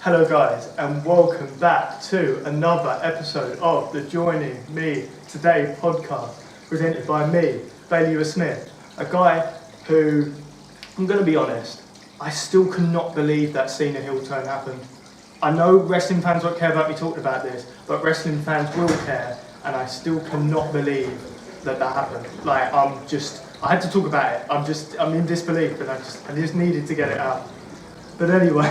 Hello guys, and welcome back to another episode of the Joining Me Today podcast, presented by me, Bailey Smith, a guy who, I'm going to be honest, I still cannot believe that Cena heel turn happened. I know wrestling fans won't care about me talking about this, but wrestling fans will care, and I still cannot believe that happened. Like, I had to talk about it. I'm in disbelief, and I just needed to get it out. But anyway,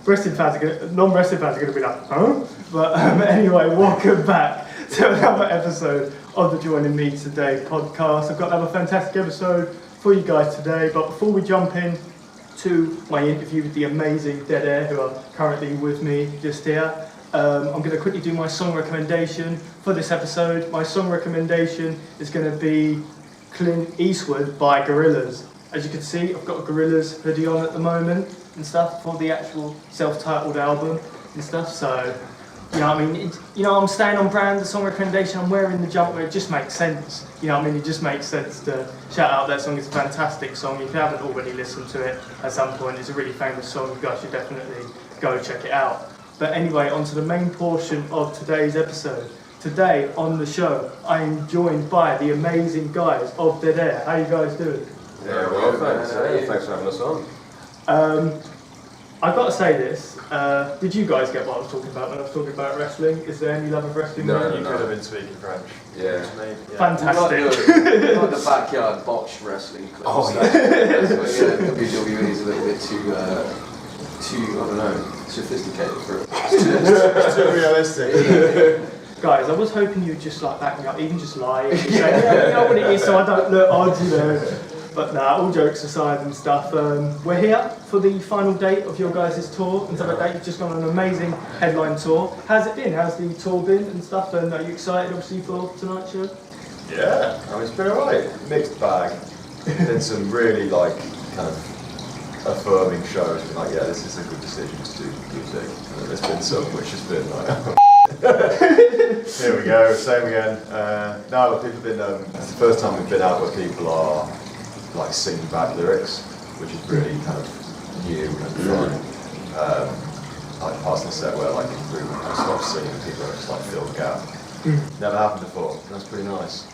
non-wrestling fans are going to be like, huh? But anyway, welcome back to another episode of the Joining Me Today podcast. I've got another fantastic episode for you guys today, but before we jump in to my interview with the amazing Dead Air, who are currently with me just here, I'm going to quickly do my song recommendation for this episode. My song recommendation is going to be Clint Eastwood by Gorillaz. As you can see, I've got a Gorillaz hoodie on at the moment and stuff for the actual self-titled album and stuff. So, you know what I mean? I'm staying on brand, the song recommendation, I'm wearing the jumper, it just makes sense. You know what I mean? It just makes sense to shout out that song. It's a fantastic song. If you haven't already listened to it at some point, it's a really famous song. You guys should definitely go check it out. But anyway, on to the main portion of today's episode. Today on the show, I am joined by the amazing guys of Dead Air. How you guys doing? Yeah, well, thanks. Thanks for having us on. I've got to say this. Did you guys get what I was talking about when I was talking about wrestling? Is there any love of wrestling? No. You could have been speaking French. Yeah. Fantastic. Like the backyard botched wrestling clips. Oh, yeah. WWE is a little bit too, I don't know, sophisticated for it. It's too realistic. Guys, I was hoping you'd just like back me up, even just lie and say, yeah, you know what it is, so I don't look odd, you know. But nah, all jokes aside and stuff, we're here for the final date of your guys' tour and stuff like that. You've just gone on an amazing headline tour. How's it been? How's the tour been and stuff? And are you excited, obviously, for tonight's show? Yeah, I mean, it's been alright. Mixed bag. Been some really, kind of affirming shows. Been like, yeah, this is a good decision to do music. And then there's been some which has been like, here we go, same again. No, but people have been, it's the first time we've been out where people are like singing back lyrics, which is really kind of new and fun. Like parts of the set where like Reuben kind of stops singing and people are just like fill the gap. Never happened before. That's pretty nice.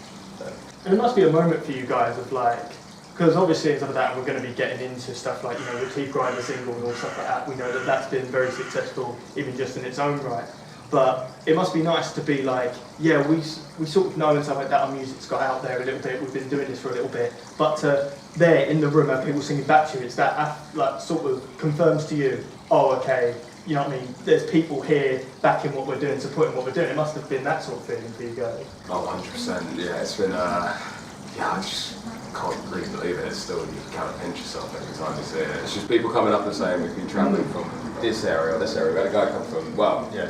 And it must be a moment for you guys of like, because obviously on top of that we're going to be getting into stuff like, you know, the Teeth Grinder single and all stuff like that. We know that that's been very successful even just in its own right. But it must be nice to be like, yeah, we sort of know and stuff like that, our music's got out there a little bit, we've been doing this for a little bit, but there in the room have people singing back to you, it's that like sort of confirms to you, oh okay, you know what I mean, there's people here backing what we're doing, supporting what we're doing. It must have been that sort of feeling for you guys. Oh, 100%. Yeah, it's been, I just can't really believe it. It's still, you kind of pinch yourself every time you see it. It's just people coming up and saying, we've been travelling from this area or this area. We had a guy come from,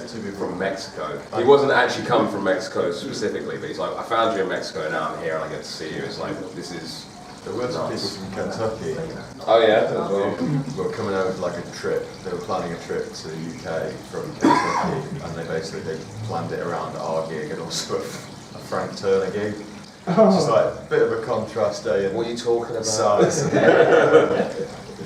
two people from Mexico. He wasn't actually coming from Mexico specifically, but he's like, I found you in Mexico, now I'm here and I get to see you. It's like, this is There were some people from Kentucky. Oh yeah, as well. Who were coming over like a trip. They were planning a trip to the UK from Kentucky, and they planned it around our gig and also a Frank Turner gig. Just like a bit of a contrast day. What are you talking about? Size. Yeah,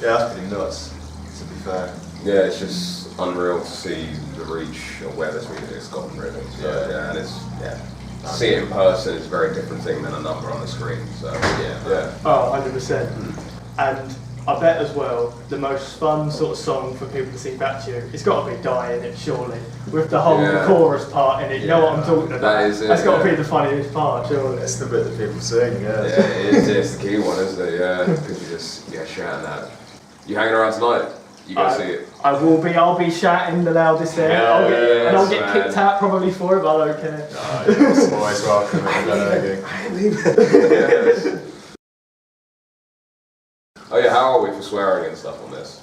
that's pretty nuts, to be fair. Yeah, it's just unreal to see the reach of where this music's gone, really. So, yeah, and it's, see it in person is a very different thing than a number on the screen. So, yeah. Oh, 100%. And I bet as well, the most fun sort of song for people to sing back to you, it's got to be Die in it, surely. With the whole chorus part in it, you know what I'm talking about? That is it. That's got to be the funniest part, surely. It's the bit that people sing, Yeah, it is. It's the key one, isn't it? Yeah, because you just shouting that. You hanging around tonight? You go see it. I will be. I'll be shouting the loudest there. I'll get kicked out probably for it, but I don't care. It's always welcome. Oh yeah, how are we for swearing and stuff on this?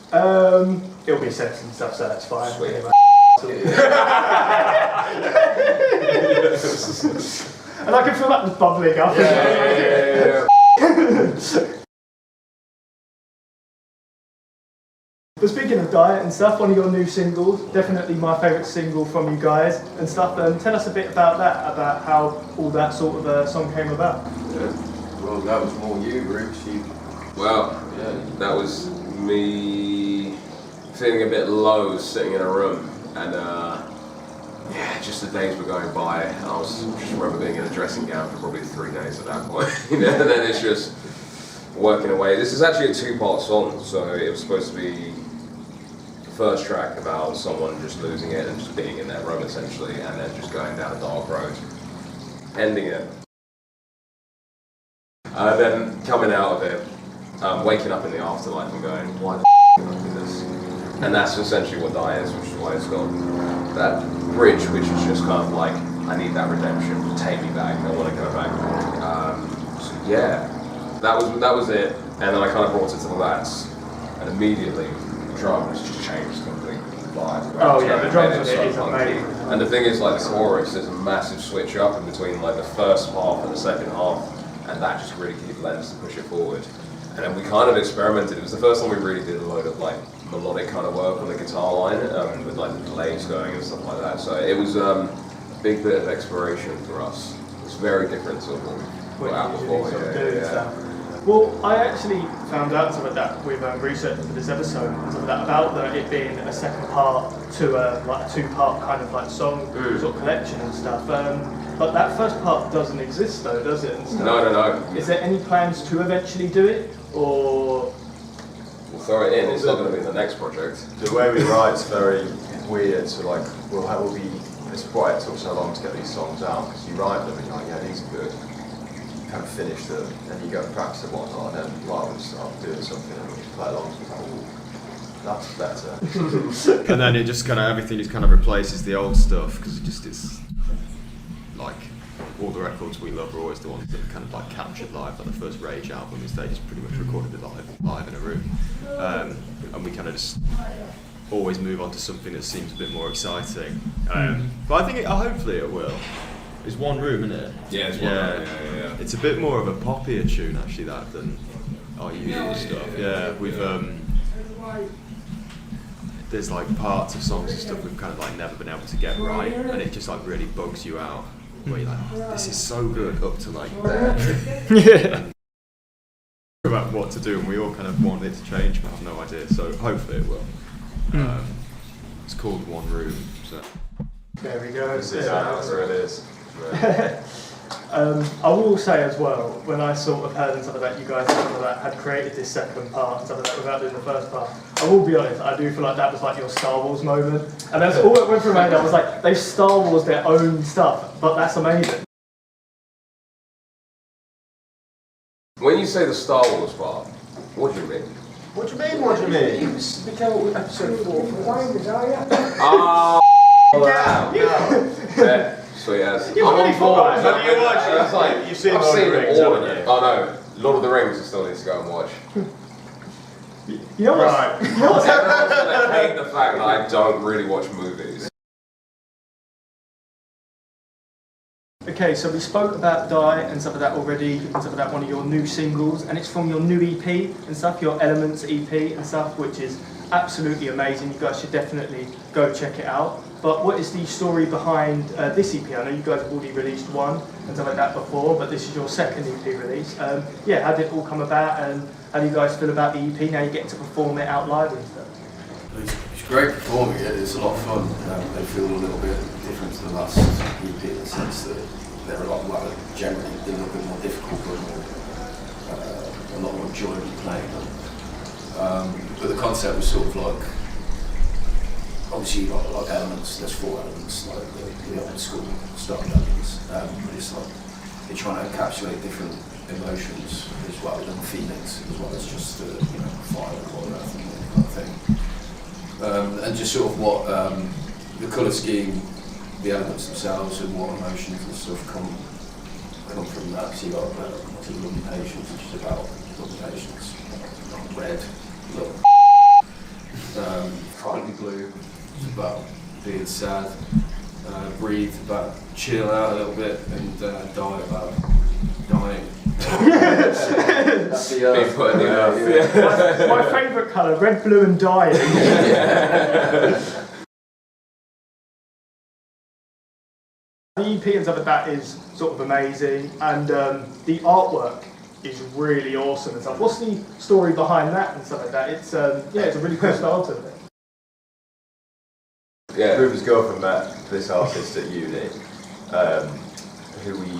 It'll be sex and stuff, so that's fine. Sweet. And I can feel that was bubbling up. Yeah. But speaking of diet and stuff, one of your new singles, definitely my favourite single from you guys and stuff. Tell us a bit about that, about how all that sort of song came about. Yeah. Well, that was more you, Bruce. Well, that was me feeling a bit low, sitting in a room, and just the days were going by. And I just remember being in a dressing gown for probably 3 days at that point. And then it's just working away. This is actually a 2-part song, so it was supposed to be the first track about someone just losing it and just being in that room essentially, and then just going down a dark road, ending it. Then coming out of it, waking up in the afterlife and going, why the did I do this? And that's essentially what Die is, which is why it's got that bridge, which is just kind of like, I need that redemption, take me back, I want to go back. So yeah, that was it. And then I kind of brought it to the lads, and immediately the drums just changed completely. Oh yeah, the drums on it is amazing. And the thing is, like the chorus, there's a massive switch up in between like the first half and the second half, and that just really lends to push it forward. And then we kind of experimented. It was the first time we really did a load of like melodic kind of work on the guitar line, with like the delays going and stuff like that. So it was a big bit of exploration for us. It's very different to what we've put out before. Well, I actually found out some of that with research for this episode, and some of that about it being a second part to like a 2-part kind of like song sort of collection and stuff. But that first part doesn't exist though, does it? And stuff? No. Is there any plans to eventually do it, or? We'll throw it in. It's not going to be the next project. The way we write's very weird. So like, we'll be. It's why it took so long to get these songs out, because you write them and you're like, yeah, these are good. Kind of finish them, and you go and practice and whatnot, and then Lyle would start doing something and we just play along to it. That's better. And then it just kind of, everything just kind of replaces the old stuff, because it just is like, all the records we love are always the ones that kind of like captured live. Like the first Rage album is they just pretty much recorded it live in a room, and we kind of just always move on to something that seems a bit more exciting. But I think hopefully it will. It's One Room, isn't it? Yeah, it's One Room. Yeah. It's a bit more of a poppier tune actually than our usual stuff. Yeah, we've there's like parts of songs and stuff we've kind of like never been able to get right, and it just like really bugs you out. Where you're like, oh, this is so good up to like there. Yeah. About what to do, and we all kind of want it to change, but I have no idea. So hopefully it will. It's called One Room. So. There we go. This is where it is. I will say as well, when I sort of heard and stuff like that, you guys had created this second part and stuff like that without doing the first part. I will be honest, I do feel like that was like your Star Wars moment, and that's all that went through my head. I was like, they've Star Wars their own stuff, but that's amazing. When you say the Star Wars part, what do you mean? What do you mean? What do you mean? We came up with episode 4 from Yeah, sweet as. You're really far. Have you watched? You've seen I've Lord of seen the Rings, all of haven't it. you? Oh no, Lord of the Rings I still need to go and watch. You know what? Right. You know what's Everyone's gonna hate the fact that I don't really watch movies. Okay, so we spoke about Die and stuff like that already, and stuff like that, one of your new singles, and it's from your new EP and stuff, your Elements EP and stuff, which is absolutely amazing. You guys should definitely go check it out. But what is the story behind this EP? I know you guys have already released one and stuff like that before, but this is your second EP release. Yeah, how did it all come about, and how do you guys feel about the EP now you're getting to perform it out live and stuff? It's great performing it, it's a lot of fun. They feel a little bit different to the last EP in the sense that they're a lot, well, generally they're a little bit more difficult, but a lot more enjoyable playing them. But the concept was sort of like, obviously you've got like elements, there's 4 elements, like the old school style elements, but it's like you're trying to encapsulate different emotions as well, and feelings, as well as just the fire or earth and that kind of thing. And just sort of what the colour scheme, the elements themselves, and what emotions and stuff come from that. So you got Lovely Patience, which is about Lovely Patience. Red, look. Finally Blue, it's about being sad. Breathe, about chill out a little bit, and Die, about dying. That's the being put in the earth. Yeah. My favourite colour, red, blue and dying. The EP and stuff like that is sort of amazing, and the artwork is really awesome and stuff. What's the story behind that and stuff like that? It's it's a really cool style to it. Yeah. Reuben's girlfriend met this artist at uni, who we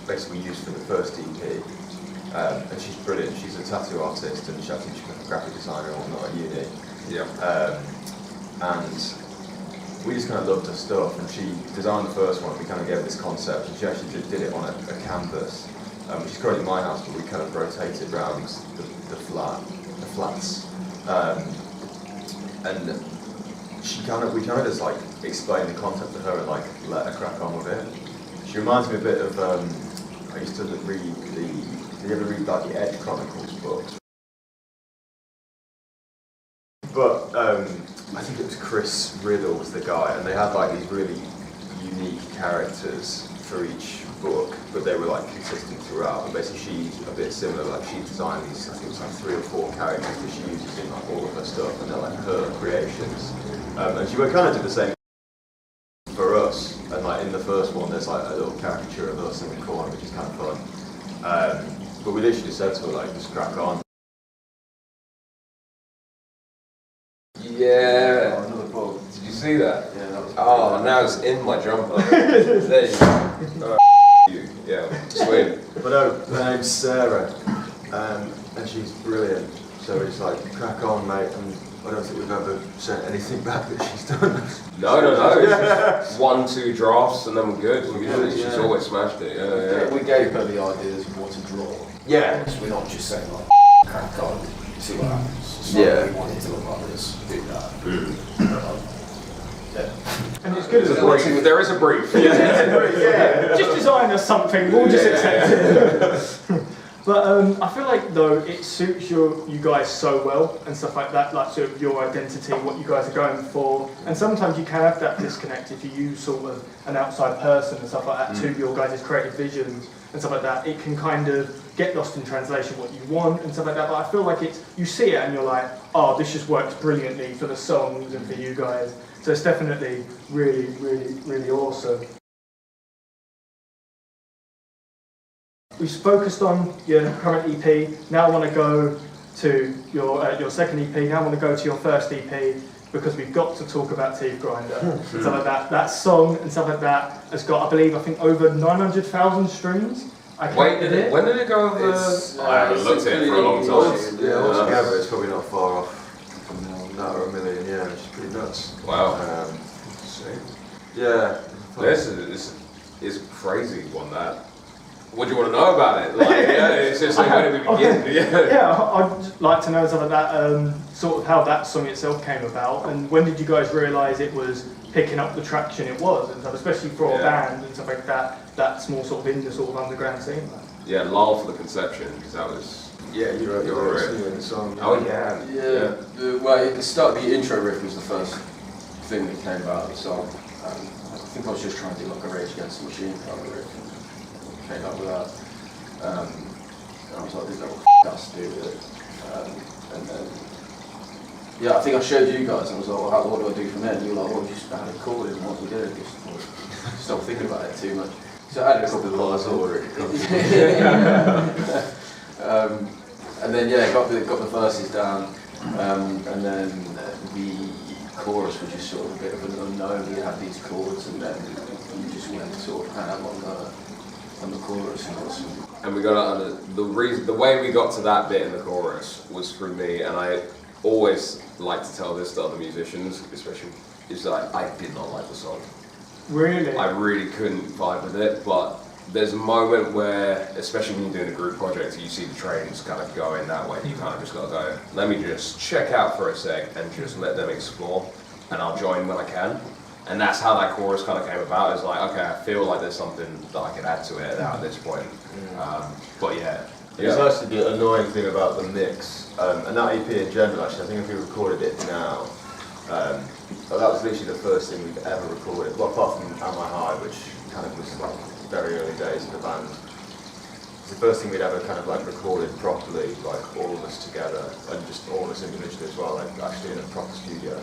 basically used for the first EP. And she's brilliant. She's a tattoo artist, and she's a graphic designer and whatnot at uni. Yeah. And we just kind of loved her stuff, and she designed the first one. We kind of gave her this concept, and she actually did it on a canvas. She's currently in my house, but we kind of rotated around the flats. And we kind of just like explained the concept to her and like let her crack on with it. She reminds me a bit of, I used to read did you ever read like the Edge Chronicles books? But I think it was Chris Riddle was the guy, and they had like these really unique characters for each book, but they were like consistent throughout. And basically she's a bit similar, like she designed these, I think it was like 3 or 4 characters that she uses in like all of her stuff, and they're like her creations. And she would kind of do the same for us, and like in the first one there's like a little caricature of us in the corner, which is kind of fun. But we literally just said to her like, just crack on. Yeah. Oh, another book. Did you see that? Yeah, that was. Oh, now it's in my jumper. There you go. Oh, you. Yeah, sweet. But no, her name's Sarah, and she's brilliant. So it's like, crack on, mate. And I don't think we've ever sent anything back that she's done. No. It's 1-2 drafts and then we're good. She's always smashed it. Yeah. We gave her the ideas of what to draw. Yeah. So we're not just saying like, crack on, see what happens. So Yeah. we wanted to look like this, do that. Yeah. And it's good as well. There is a brief. Yeah. Just design us something, we'll just accept it. But I feel like though it suits you guys so well and stuff like that, like sort of your identity, what you guys are going for. And sometimes you can have that disconnect if you use sort of an outside person and stuff like that to your guys' creative visions and stuff like that. It can kind of get lost in translation what you want and stuff like that. But I feel like you see it and you're like, oh, this just works brilliantly for the songs and for you guys. So it's definitely really, really, really awesome. We've focused on your current EP. Now I want to go to your second EP. Now I want to go to your first EP because we've got to talk about Teeth Grinder and stuff like that. That song and stuff like that has got, I think over 900,000 streams. When did it go over? I haven't looked at it for a long time. Yeah, altogether it's probably not far off from that or 1 million. Yeah, which is pretty nuts. Wow. Yeah. This is a crazy one. That. What do you want to know about it? Like, yeah, it's just like, where did we begin? Yeah, I'd just like to know some of that, sort of how that song itself came about, and when did you guys realise it was picking up the traction it was, and stuff, especially for a band and stuff like that, that small sort of indie sort of underground scene? Yeah, Lyle for the conception, because that was. Yeah, you wrote the song. Oh yeah. Yeah. Well, at the start, the intro riff was the first thing that came about of the song. I think I was just trying to do like a Rage Against the Machine kind of riff. Came up with that. And I was like, there's no else to do with it. And then, yeah, I think I showed you guys and I was like, well, what do I do from there? And you were like, well, just add a chord in, what do we do? Just stop thinking about it too much. So I added a couple of lines already. And then, yeah, got the verses down. And then the chorus was just sort of a bit of an unknown. We had these chords and then you just went sort of ham on the chorus and we got the way we got to that bit in the chorus was through me, and I always like to tell this to other musicians, especially, is that I did not like the song. Really? I really couldn't vibe with it, but there's a moment where, especially when you're doing a group project, you see the trains kind of going that way, you kind of just gotta go, let me just check out for a sec and just let them explore, and I'll join when I can. And that's how that chorus kind of came about. It's like, okay, I feel like there's something that I can add to it at this point. But yeah. It's actually the annoying thing about the mix, and that EP in general, actually, I think if we recorded it now, that was literally the first thing we've ever recorded, well, apart from Am I High, which kind of was like very early days of the band. It's the first thing we'd ever kind of like recorded properly, like all of us together, and just all of us individually as well, like actually in a proper studio.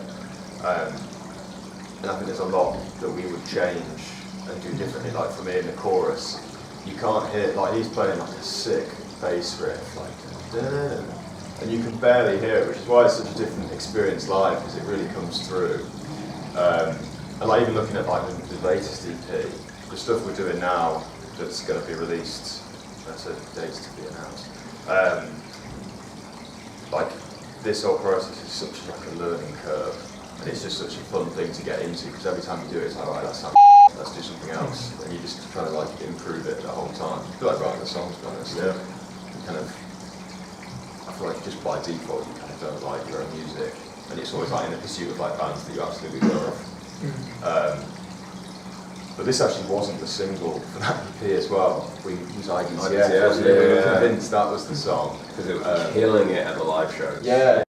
And I think there's a lot that we would change and do differently. Like for me in the chorus, you can't hear, like he's playing like a sick bass riff, like, and you can barely hear it, which is why it's such a different experience live, because it really comes through. And like even looking at like the latest EP, the stuff we're doing now that's going to be released, that's a date to be announced. Like this whole process is such like a learning curve, and it's just such a fun thing to get into because every time you do it, it's like, right, that's how let's do something else, and you're just trying to like improve it the whole time. I feel like writing a song, to be honest. Yeah. You kind of, I feel like just by default you kind of don't like your own music, and it's always like in the pursuit of like bands that you absolutely love. But this actually wasn't the single for that EP as well. We was IDCF, we were convinced that was the song because it was killing it at the live show. Yeah.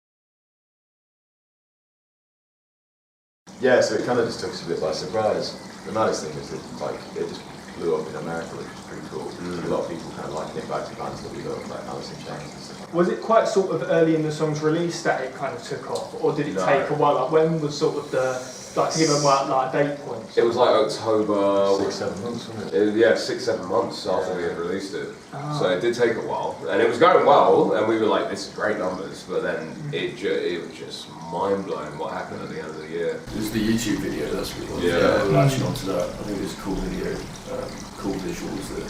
Yeah, so it kind of just took us a bit by surprise. The maddest thing is that like it just blew up in America, which was pretty cool. A lot of people kind of like it back to bands that we love, like Alice in Chains and stuff. Was it quite sort of early in the song's release that it kind of took off, or did it take a while? Like when was sort of the, like to give them like date points? It was like October. 6-7 months, wasn't it? Yeah, 6-7 months after we had released it. So it did take a while, and it was going well, and we were like, this is great numbers, but then it was just mind-blowing what happened at the end of the year. It was the YouTube video, that's what it was. Yeah. Latching onto that, I think it was a cool video, cool visuals that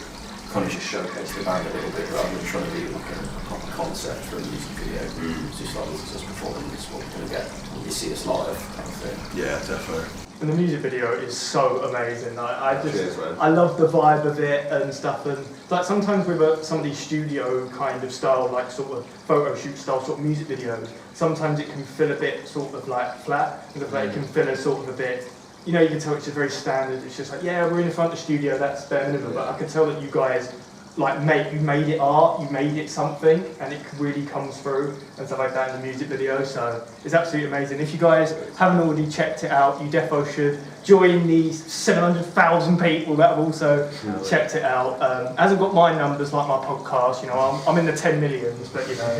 kind of just showcased the band a little bit rather than trying to be like a proper concept for a music video. It's just like, this is us performing, this is what we're going to get when you see us live kind of thing. Yeah, definitely. And the music video is so amazing. I just, Cheers, man. I love the vibe of it and stuff. And like sometimes with some of these studio kind of style, like sort of photo shoot style sort of music videos, sometimes it can feel a bit sort of like flat. And like it can feel a sort of a bit, you know, you can tell it's just very standard. It's just like, yeah, we're in the front of the studio, that's bare minimum. But I can tell that you guys, like, you made it art, you made it something, and it really comes through and stuff like that in the music video. So it's absolutely amazing. If you guys haven't already checked it out, you defo should join these 700,000 people that have also checked it out. Hasn't got my numbers like my podcast, you know, I'm in the 10 millions, but you know,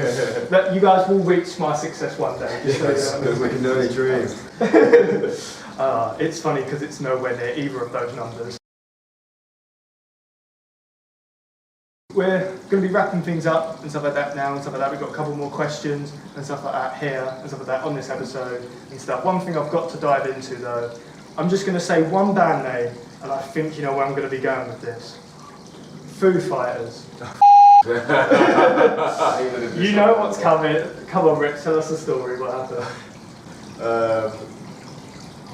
that you guys will reach my success one day. Just Because we can only dream. It's funny because it's nowhere near either of those numbers. We're going to be wrapping things up and stuff like that now and stuff like that. We've got a couple more questions and stuff like that here and stuff like that on this episode and stuff. One thing I've got to dive into though, I'm just going to say one band name and I think you know where I'm going to be going with this. Foo Fighters. You know what's coming. Come on Rick, tell us the story, what happened?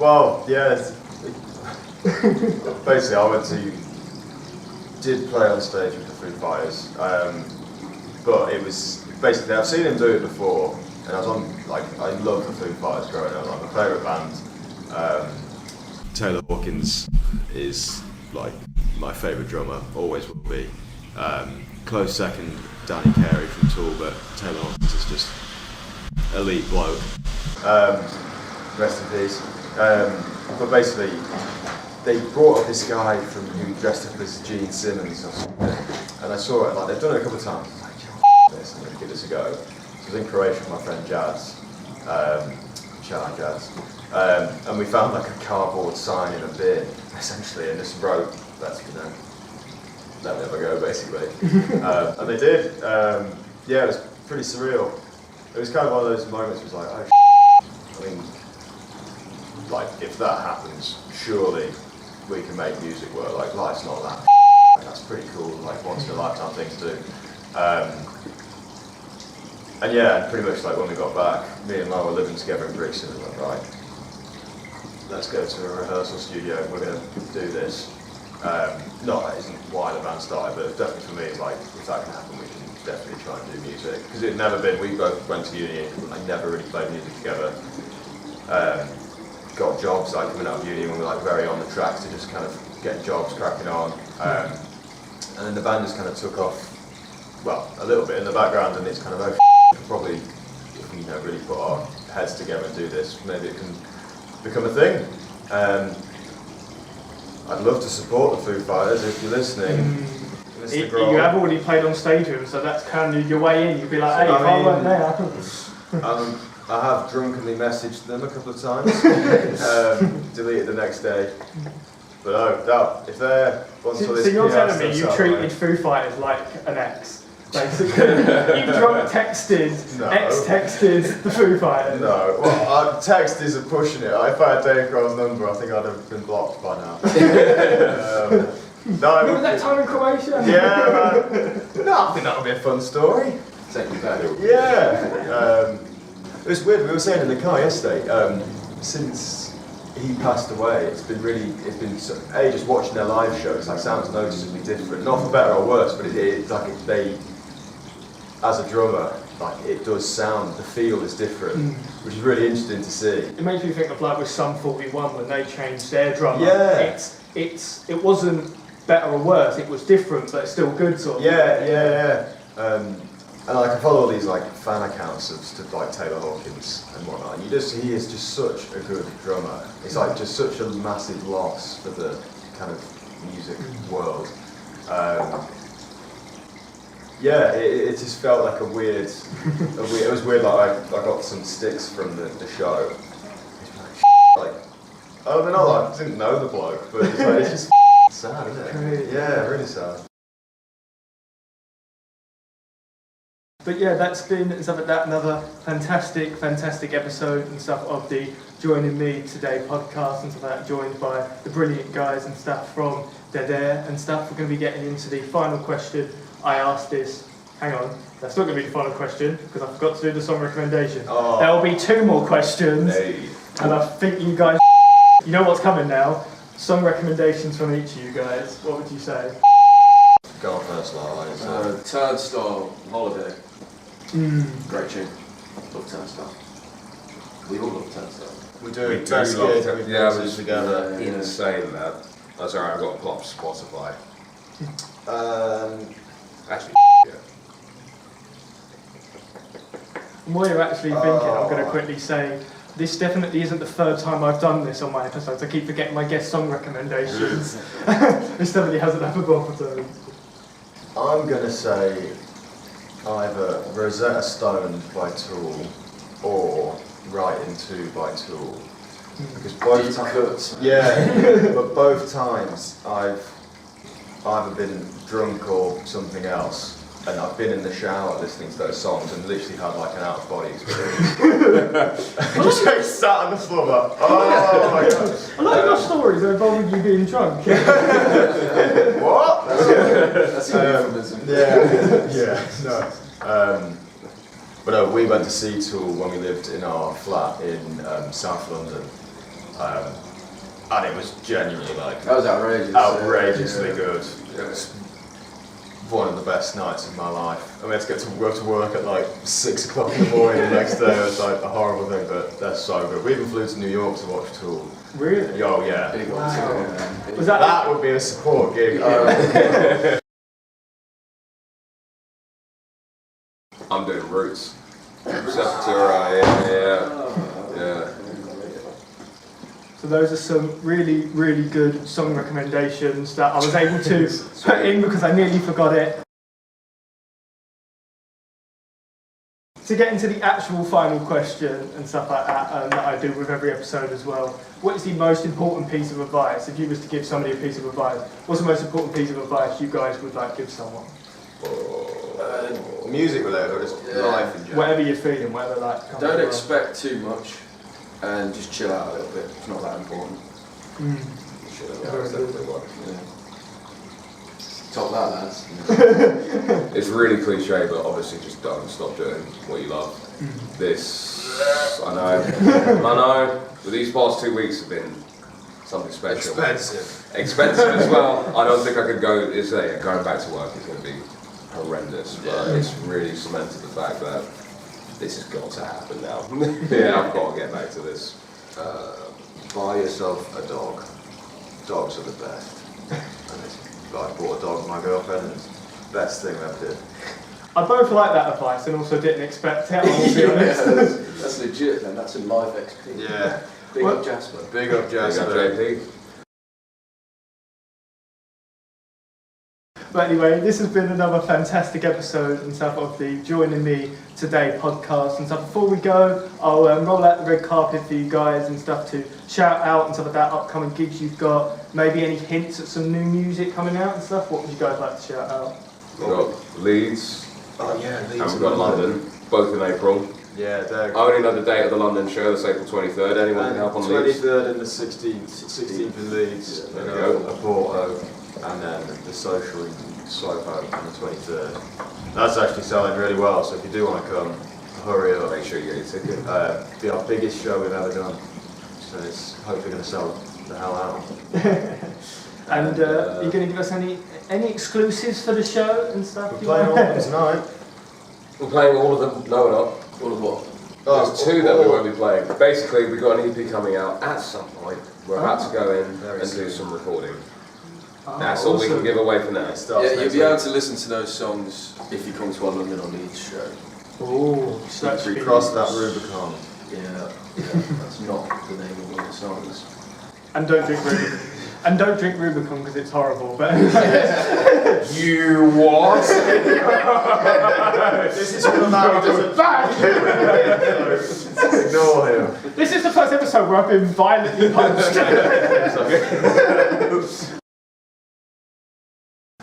Well, yeah, basically I did play on stage with the Foo Fighters, but it was basically, I've seen him do it before, and I was on, like, I love the Foo Fighters growing up, like my favourite band. Taylor Hawkins is like my favourite drummer, always will be. Close second, Danny Carey from Tool, but Taylor Hawkins is just elite bloke. Rest in peace. But basically, they brought up this guy who dressed up as Gene Simmons or something, and I saw it, like they've done it a couple of times. I was like, this, I'm going to give this a go. So I was in Croatia with my friend Jazz, shout out Jazz, and we found like a cardboard sign in a bin, essentially, and just wrote, that's, you know, let me have a go, basically. And they did. Yeah, it was pretty surreal. It was kind of one of those moments where it was like, oh, I mean, like, if that happens, surely we can make music work. Like, life's not that. That's pretty cool, like, once in a lifetime thing to do. And yeah, pretty much like when we got back, me and Lyle were living together in Brixton, and we were like, right, let's go to a rehearsal studio, we're going to do this. Not that isn't why the band started, but definitely for me, it's like, if that can happen, we can definitely try and do music. Because it'd never been, we both went to uni, and like, never really played music together. Got jobs like coming out of uni when we were like very on the track to just kind of get jobs cracking on. And then the band just kind of took off, well, a little bit in the background, and it's kind of, oh, probably, if we, you know, really put our heads together and do this, maybe it can become a thing. I'd love to support the Foo Fighters if you're listening. You have already played on stage with them, so that's kind of your way in. You'd be like, hey, if I weren't there. I have drunkenly messaged them a couple of times, deleted the next day. But no, if they're once all this so you're PR telling me stuff's you out of the treated way. Foo Fighters like an ex? basically. You drunk texted, ex-texted the Foo Fighters. No, well, text isn't pushing it. If I had Dave Grohl's number, I think I'd have been blocked by now. No, Remember that time in Croatia? Yeah, man. No, I think that would be a fun story. Take me back. Yeah. It was weird. We were saying in the car yesterday. Since he passed away, it's been just watching their live shows. Like, sounds noticeably different, not for better or worse, but it's like as a drummer, like it does sound. The feel is different, which is really interesting to see. It makes me think of like with Sum 41 when they changed their drummer. Yeah. It wasn't better or worse. It was different, but still good sort of. Yeah. And I can follow all these like fan accounts of stuff like Taylor Hawkins and whatnot. And he is just such a good drummer. It's like just such a massive loss for the kind of music world. Yeah, it just felt like a weird. It was weird. Like I got some sticks from the show. Like I don't know. Like, I didn't know the bloke, but it's just sad, isn't it? Crazy. Yeah, really sad. But yeah, that's been and stuff like that. Another fantastic episode and stuff of the Joining Me Today podcast and stuff like that. Joined by the brilliant guys and stuff from Dead Air and stuff. We're going to be getting into the final question. I asked this. Hang on, that's not going to be the final question because I forgot to do the song recommendation. Oh. There will be 2 more questions, Hey. and I think you guys, you know what's coming now. Song recommendations from each of you guys. What would you say? Go on first, Lyle. Turnstile, Holiday. Great tune. Love Turnstile. We all love Turnstile. We do. We do Best love gig it. we've Yeah, been it to was together. insane that. That's alright, I've got to pull up Spotify. Actually, yeah. And while you're actually thinking, I'm going to quickly say, this definitely isn't the 3rd time I've done this on my episodes. I keep forgetting my guest song recommendations. This definitely hasn't happened before. I'm going to say either Rosetta Stone by Tool or Right in 2 by Tool. Because both times, but both times I've either been drunk or something else, and I've been in the shower listening to those songs and literally had like an out of body experience. Just like sat on the floor like, oh my god. I like your stories involving you being drunk. What? That's a euphemism. But no, we went to see Tool when we lived in our flat in South London, and it was genuinely like That was outrageous. outrageously good. It was one of the best nights of my life. And we had to go to work at like 6 o'clock in the morning the next day. It was like a horrible thing, but they're so good. We even flew to New York to watch Tool. Really? Oh yeah. Big one too. Was that That would be a support gig. I'm doing Roots. Sepultura, yeah. So those are some really good song recommendations that I was able to put in because I nearly forgot it. To get into the actual final question and stuff like that that I do with every episode as well, what is the most important piece of advice? If you was to give somebody a piece of advice, what's the most important piece of advice you guys would like to give someone? Music related or just life in general? Whatever you're feeling, whatever like comes Don't around. expect too much and just chill out a little bit. It's not that important. Shit, yeah, that's definitely one. Yeah. Top that, lads. It's really cliche, but obviously just don't stop doing what you love. I know, but these past 2 weeks have been something special. Expensive as well. I don't think I could go, going back to work is going to be horrendous, but it's really cemented the fact that this has got to happen now. I've got to get back to this. Buy yourself a dog. Dogs are the best. I bought a dog for my girlfriend and it's the best thing I ever did. I both like that advice and also didn't expect it, I will be honest. That's legit then, that's a life XP. Yeah. Big up Jasper. Big up Jasper. JP. But anyway, this has been another fantastic episode and stuff of the Joining Me Today podcast and stuff. Before we go, I'll roll out the red carpet for you guys and stuff to shout out and stuff about upcoming gigs you've got. Maybe any hints at some new music coming out and stuff. What would you guys like to shout out? We've got Leeds, Oh yeah, Leeds. And we've got London, both in April. Yeah, they're I only know the date of the London show, that's April 23rd. Anyone can help on Leeds? 23rd and the 16th in Leeds, There we and go. a Porto, and then the social in Soho on the 23rd. That's actually selling really well, so if you do want to come, hurry up. Make sure you get your ticket. Be our biggest show we've ever done, so it's hopefully going to sell the hell out. And are you going to give us any exclusives for the show and stuff? We're playing all of them tonight. We're playing all of them. No, we're not. All of what? There's two that we won't be playing. Basically, we've got an EP coming out at some point. We're about to go in Very and do soon. some recording. Oh, That's all we can awesome. give away for now. It starts Yeah, you'll next be able week. to listen to those songs if you come to our London or Leeds show. Oh, so that's We been- Cross that Rubicon. Yeah, that's not the name of one of the songs. And don't drink Rubicon. And don't drink Rubicon because it's horrible. But You what? This is all about Ignore him. this is the first episode where I've been violently punched.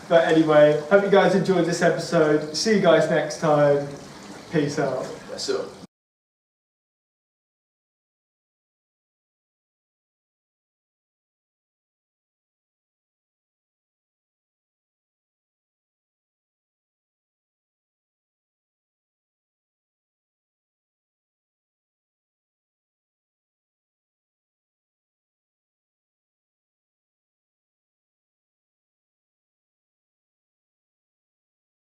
But anyway, hope you guys enjoyed this episode. See you guys next time. Peace out. That's it.